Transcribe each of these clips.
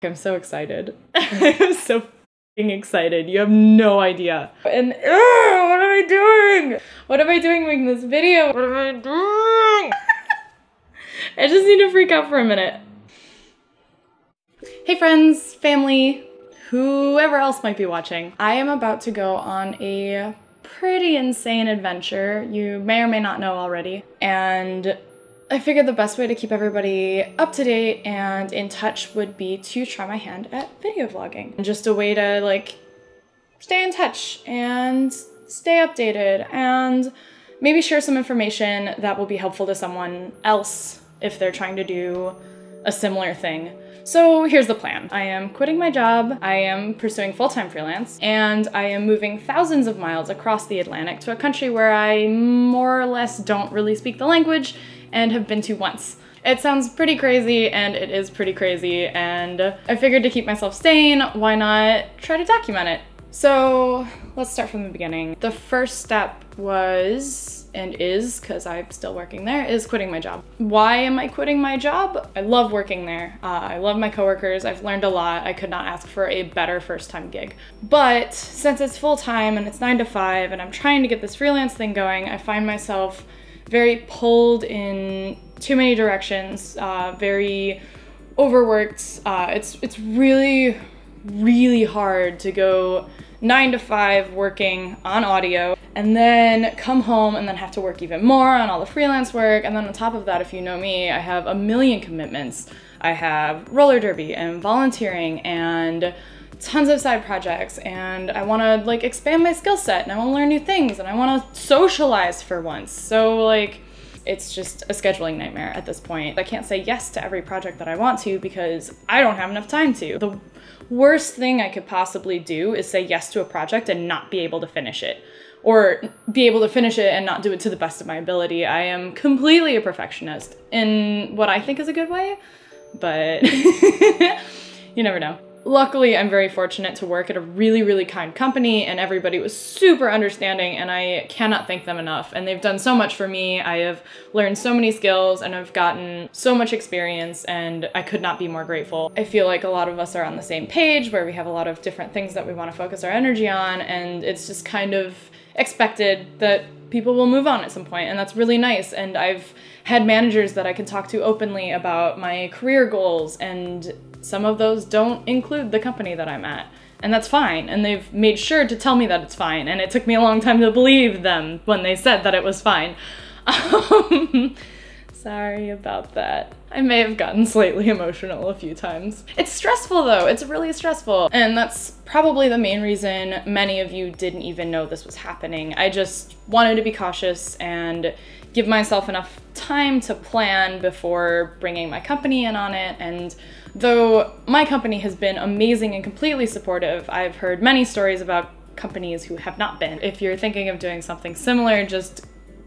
I'm so excited. I'm so f***ing excited. You have no idea. And what am I doing? What am I doing making this video? What am I doing? I just need to freak out for a minute. Hey friends, family, whoever else might be watching. I am about to go on a pretty insane adventure you may or may not know already. And I figured the best way to keep everybody up to date and in touch would be to try my hand at video vlogging. Just a way to like stay in touch and stay updated and maybe share some information that will be helpful to someone else if they're trying to do a similar thing. So here's the plan. I am quitting my job, I am pursuing full-time freelance, and I am moving thousands of miles across the Atlantic to a country where I more or less don't really speak the language and have been to once. It sounds pretty crazy, and it is pretty crazy, and I figured to keep myself sane, why not try to document it? So let's start from the beginning. The first step was, and is, because I'm still working there, is quitting my job. Why am I quitting my job? I love working there. I love my coworkers. I've learned a lot. I could not ask for a better first-time gig. But since it's full-time and it's 9 to 5 and I'm trying to get this freelance thing going, I find myself very pulled in too many directions, very overworked. It's really, really hard to go 9 to 5 working on audio and then come home and then have to work even more on all the freelance work. And then on top of that, if you know me, I have a million commitments. I have roller derby and volunteering and tons of side projects, and I want to like expand my skill set and I want to learn new things and I want to socialize for once. So like, it's just a scheduling nightmare at this point. I can't say yes to every project that I want to because I don't have enough time to. The worst thing I could possibly do is say yes to a project and not be able to finish it, or be able to finish it and not do it to the best of my ability. I am completely a perfectionist in what I think is a good way, but you never know. Luckily, I'm very fortunate to work at a really, really kind company, and everybody was super understanding, and I cannot thank them enough. And they've done so much for me. I have learned so many skills and I've gotten so much experience, and I could not be more grateful. I feel like a lot of us are on the same page where we have a lot of different things that we want to focus our energy on, and it's just kind of expected that people will move on at some point, and that's really nice. And I've had managers that I can talk to openly about my career goals, and some of those don't include the company that I'm at, and that's fine. And they've made sure to tell me that it's fine, and it took me a long time to believe them when they said that it was fine. Sorry about that. I may have gotten slightly emotional a few times. It's stressful though, it's really stressful. And that's probably the main reason many of you didn't even know this was happening. I just wanted to be cautious and give myself enough time to plan before bringing my company in on it. And though my company has been amazing and completely supportive, I've heard many stories about companies who have not been. If you're thinking of doing something similar, just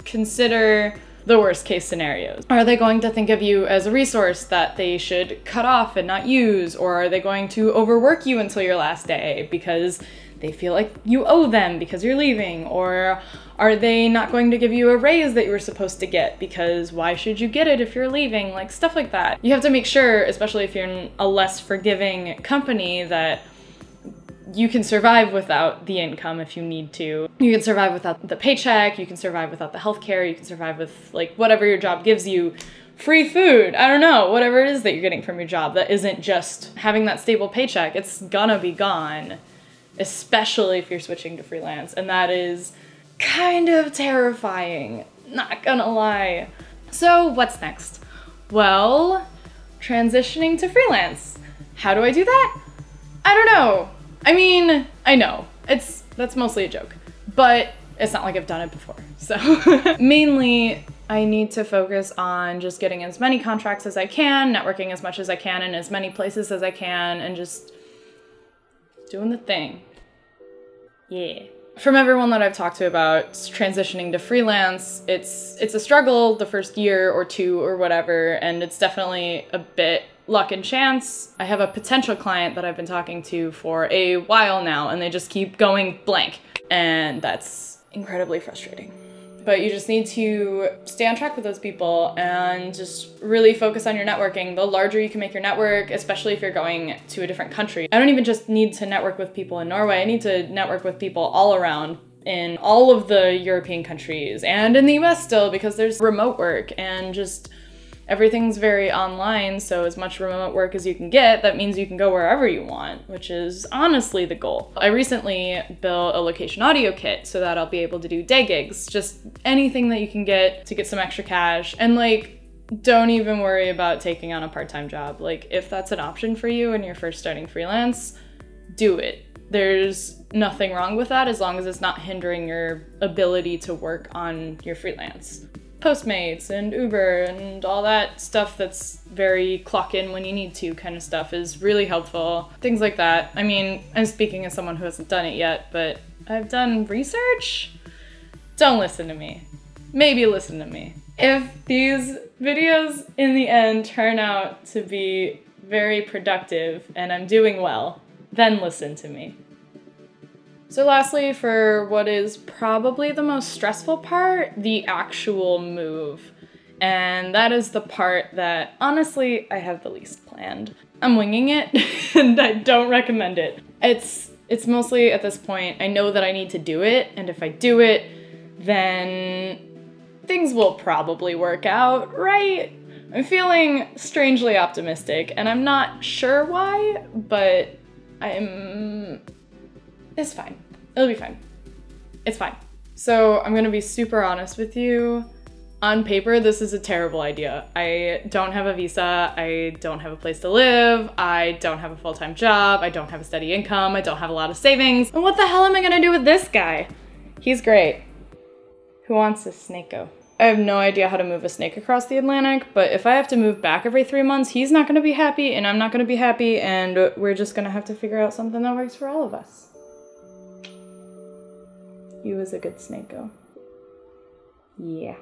consider the worst case scenarios. Are they going to think of you as a resource that they should cut off and not use? Or are they going to overwork you until your last day because they feel like you owe them because you're leaving? Or are they not going to give you a raise that you were supposed to get because why should you get it if you're leaving? Like stuff like that. You have to make sure, especially if you're in a less forgiving company, that you can survive without the income if you need to. You can survive without the paycheck, you can survive without the healthcare, you can survive with like whatever your job gives you. Free food, I don't know, whatever it is that you're getting from your job that isn't just having that stable paycheck, it's gonna be gone. Especially if you're switching to freelance, and that is kind of terrifying, not gonna lie. So what's next? Well, transitioning to freelance. How do I do that? I don't know. I mean, I know, that's mostly a joke, but it's not like I've done it before. So mainly I need to focus on just getting as many contracts as I can, networking as much as I can in as many places as I can, and just doing the thing. Yeah. From everyone that I've talked to about transitioning to freelance, it's a struggle the first year or two or whatever, and it's definitely a bit luck and chance. I have a potential client that I've been talking to for a while now, and they just keep going blank, and that's incredibly frustrating. but you just need to stay on track with those people and just really focus on your networking. The larger you can make your network, especially if you're going to a different country. I don't even just need to network with people in Norway, I need to network with people all around in all of the European countries and in the US still, because there's remote work and just everything's very online, so as much remote work as you can get, that means you can go wherever you want, which is honestly the goal. I recently built a location audio kit so that I'll be able to do day gigs, just anything that you can get to get some extra cash. And like, don't even worry about taking on a part-time job. Like, if that's an option for you and you're first starting freelance, do it. There's nothing wrong with that as long as it's not hindering your ability to work on your freelance. Postmates and Uber and all that stuff that's very clock in when you need to kind of stuff is really helpful. Things like that. I mean, I'm speaking as someone who hasn't done it yet, but I've done research. Don't listen to me. Maybe listen to me. If these videos in the end turn out to be very productive and I'm doing well, then listen to me. So lastly, for what is probably the most stressful part, the actual move. And that is the part that, honestly, I have the least planned. I'm winging it, and I don't recommend it. It's mostly, at this point, I know that I need to do it, and if I do it, then things will probably work out, right? I'm feeling strangely optimistic, and I'm not sure why, but it's fine. It'll be fine. It's fine. So I'm gonna be super honest with you. On paper, this is a terrible idea. I don't have a visa, I don't have a place to live, I don't have a full-time job, I don't have a steady income, I don't have a lot of savings. And what the hell am I gonna do with this guy? He's great. Who wants a snake-o? I have no idea how to move a snake across the Atlantic, but if I have to move back every 3 months, he's not gonna be happy and I'm not gonna be happy, and we're just gonna have to figure out something that works for all of us. You was a good snake-o. Yeah.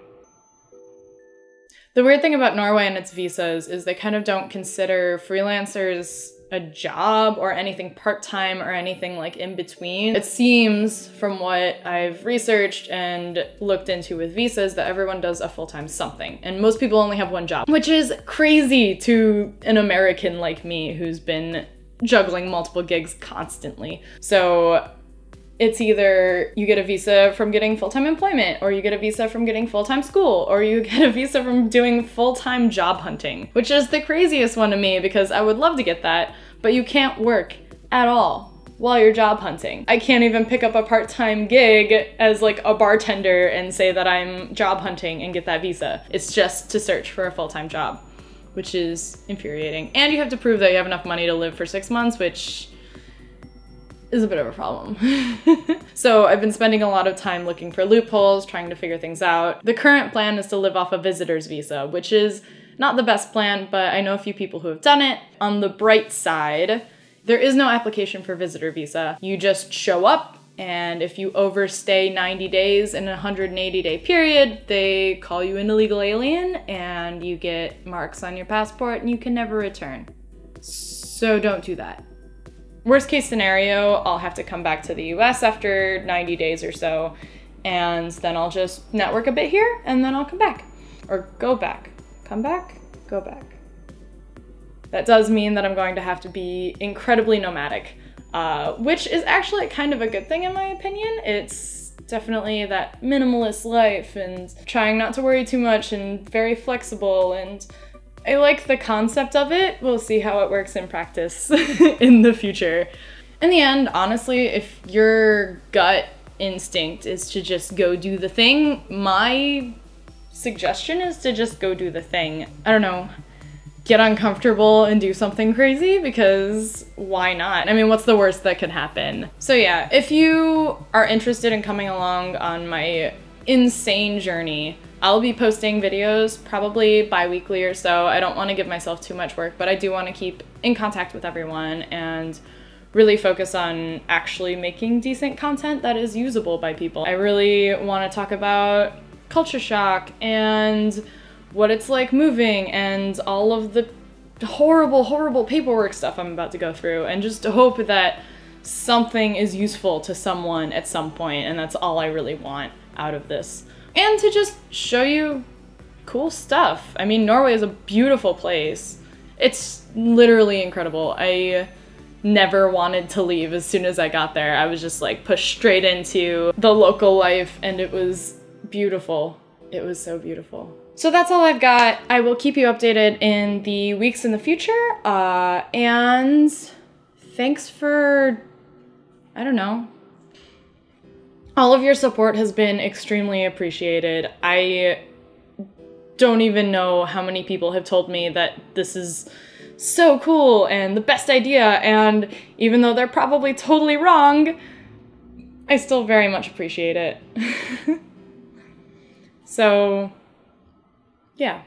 The weird thing about Norway and its visas is they kind of don't consider freelancers a job or anything part-time or anything like in between. It seems from what I've researched and looked into with visas that everyone does a full-time something, and most people only have one job, which is crazy to an American like me who's been juggling multiple gigs constantly. So it's either you get a visa from getting full-time employment, or you get a visa from getting full-time school, or you get a visa from doing full-time job hunting, which is the craziest one to me because I would love to get that, but you can't work at all while you're job hunting. I can't even pick up a part-time gig as like a bartender and say that I'm job hunting and get that visa. It's just to search for a full-time job, which is infuriating. And you have to prove that you have enough money to live for 6 months, which is a bit of a problem. So I've been spending a lot of time looking for loopholes, trying to figure things out. The current plan is to live off a visitor's visa, which is not the best plan, but I know a few people who have done it. On the bright side, there is no application for visitor visa. You just show up, and if you overstay 90 days in a 180-day period, they call you an illegal alien and you get marks on your passport and you can never return. So don't do that. Worst case scenario, I'll have to come back to the US after 90 days or so, and then I'll just network a bit here, and then I'll come back. Or go back. Come back, go back. That does mean that I'm going to have to be incredibly nomadic, which is actually kind of a good thing in my opinion. It's definitely that minimalist life and trying not to worry too much and very flexible, and I like the concept of it. We'll see how it works in practice in the future. In the end, honestly, if your gut instinct is to just go do the thing, my suggestion is to just go do the thing. I don't know, get uncomfortable and do something crazy, because why not? I mean, what's the worst that could happen? So yeah, if you are interested in coming along on my insane journey, I'll be posting videos probably bi-weekly or so. I don't want to give myself too much work, but I do want to keep in contact with everyone and really focus on actually making decent content that is usable by people. I really want to talk about culture shock and what it's like moving and all of the horrible, horrible paperwork stuff I'm about to go through, and just hope that something is useful to someone at some point, and that's all I really want out of this and to just show you cool stuff. I mean, Norway is a beautiful place. It's literally incredible. I never wanted to leave as soon as I got there. I was just like pushed straight into the local life, and it was beautiful. It was so beautiful. So that's all I've got. I will keep you updated in the weeks in the future. And thanks for, I don't know. All of your support has been extremely appreciated. I don't even know how many people have told me that this is so cool and the best idea, and even though they're probably totally wrong, I still very much appreciate it. So, yeah.